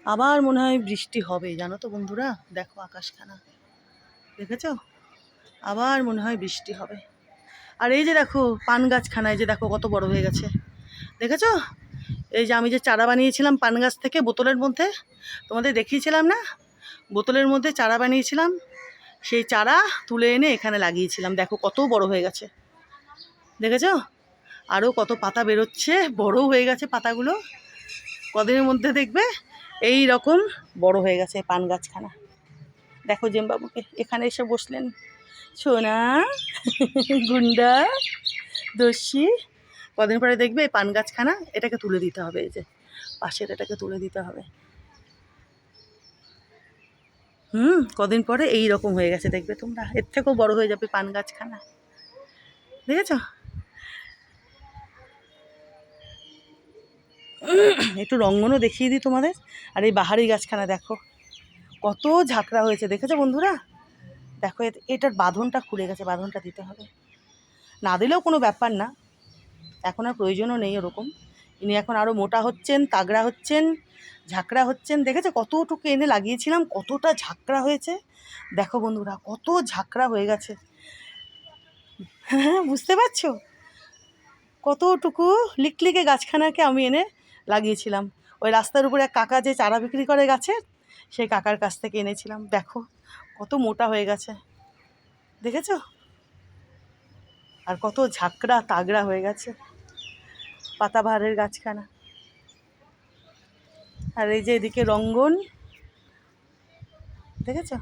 আবার মনে হয় বৃষ্টি হবে, জানো তো বন্ধুরা। দেখো আকাশখানা, দেখেছো? আবার মনে হয় বৃষ্টি হবে। আর এই যে দেখো পান গাছখানা, এই যে দেখো কত বড় হয়ে গেছে, দেখেছো? এই যে আমি যে চারা বানিয়েছিলাম পান গাছ থেকে বোতলের মধ্যে, তোমাদের দেখিয়েছিলাম না? বোতলের মধ্যে চারা বানিয়েছিলাম, সেই চারা তুলে এনে এখানে লাগিয়েছিলাম। দেখো কত বড় হয়ে গেছে, দেখেছো? আরও কত পাতা বেরোচ্ছে, বড় হয়ে গেছে পাতাগুলো। কদিনের মধ্যে দেখবে এই রকম বড় হয়ে গেছে পান গাছখানা। দেখো জেমবাবুকে এখানে এসে বসলেন, সোনা গুন্ডা দস্যি। কদিন পরে দেখবে এই পান গাছখানা, এটাকে তুলে দিতে হবে, এই যে পাশের এটাকে তুলে দিতে হবে। কদিন পরে এই রকম হয়ে গেছে, দেখবে তোমরা, এর থেকেও বড় হয়ে যাবে পান গাছখানা, দেখেছো? একটু রঙ্গনও দেখিয়ে দিই তোমাদের। আর এই বাহারি গাছখানা দেখো কত ঝাঁকড়া হয়েছে, দেখেছো বন্ধুরা? দেখো এটার বাঁধনটা খুলে গেছে, বাঁধনটা দিতে হবে। না দিলেও কোনো ব্যাপার না, এখন আর প্রয়োজনও নেই ওরকম। ইনি এখন আরও মোটা হচ্ছেন, তাগড়া হচ্ছেন, ঝাঁকড়া হচ্ছেন। দেখেছো কতটুকু এনে লাগিয়েছিলাম, কতটা ঝাঁকড়া হয়েছে। দেখো বন্ধুরা কত ঝাঁকড়া হয়ে গেছে, হ্যাঁ বুঝতে পারছো? কতটুকু লিকলিকে গাছখানাকে আমি এনে লাগিয়েছিলাম। ওই রাস্তার উপরে এক কাকা যে চারা বিক্রি করে গাছের, সেই কাকার কাছ থেকে এনেছিলাম। দেখো কত মোটা হয়ে গেছে, দেখেছো? আর কত ঝাঁকড়া তাগড়া হয়ে গেছে পাতাবাহারের গাছখানা। আর এই যে এদিকে রঙ্গন, দেখেছো?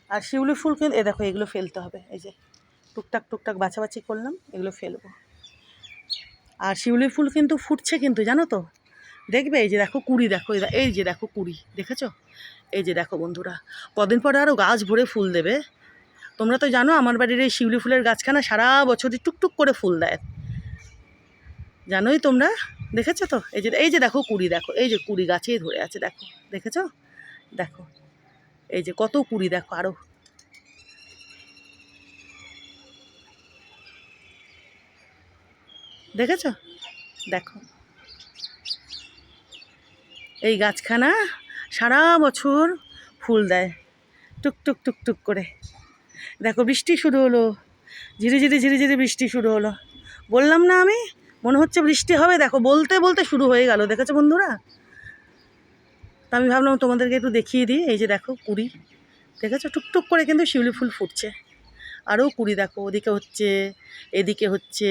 আর শিউলি ফুল কিন্তু এ দেখো, এগুলো ফেলতে হবে, এই যে টুকটাক টুকটাক বাছাবাছি করলাম, এগুলো ফেলবো। আর শিউলি ফুল কিন্তু ফুটছে কিন্তু, জানো তো? দেখবে এই যে দেখো কুড়ি, দেখো এই যে দেখো কুড়ি, দেখেছো? এই যে দেখো বন্ধুরা, কদিন পরে আরও গাছ ভরে ফুল দেবে। তোমরা তো জানো আমার বাড়ির এই শিউলি ফুলের গাছখানা সারা বছরই টুকটুক করে ফুল দেয়, জানোই তোমরা। দেখেছো তো? এই যে দেখো কুড়ি, দেখো এই যে কুড়ি গাছেই ধরে আছে, দেখো, দেখেছো? দেখো এই যে কত কুড়ি, দেখো আরও, দেখেছো? দেখো এই গাছখানা সারা বছর ফুল দেয় টুকটুক টুকটুক করে। দেখো বৃষ্টি শুরু হলো, ঝিরি ঝিরি ঝিরি ঝিরি বৃষ্টি শুরু হলো। বললাম না আমি, মনে হচ্ছে বৃষ্টি হবে। দেখো বলতে বলতে শুরু হয়ে গেল, দেখেছো বন্ধুরা? তা আমি ভাবলাম তোমাদেরকে একটু দেখিয়ে দিই। এই যে দেখো কুড়ি, দেখেছো? টুকটুক করে কিন্তু শিউলি ফুল ফুটছে। আরও কুড়ি দেখো, ওদিকে হচ্ছে, এদিকে হচ্ছে,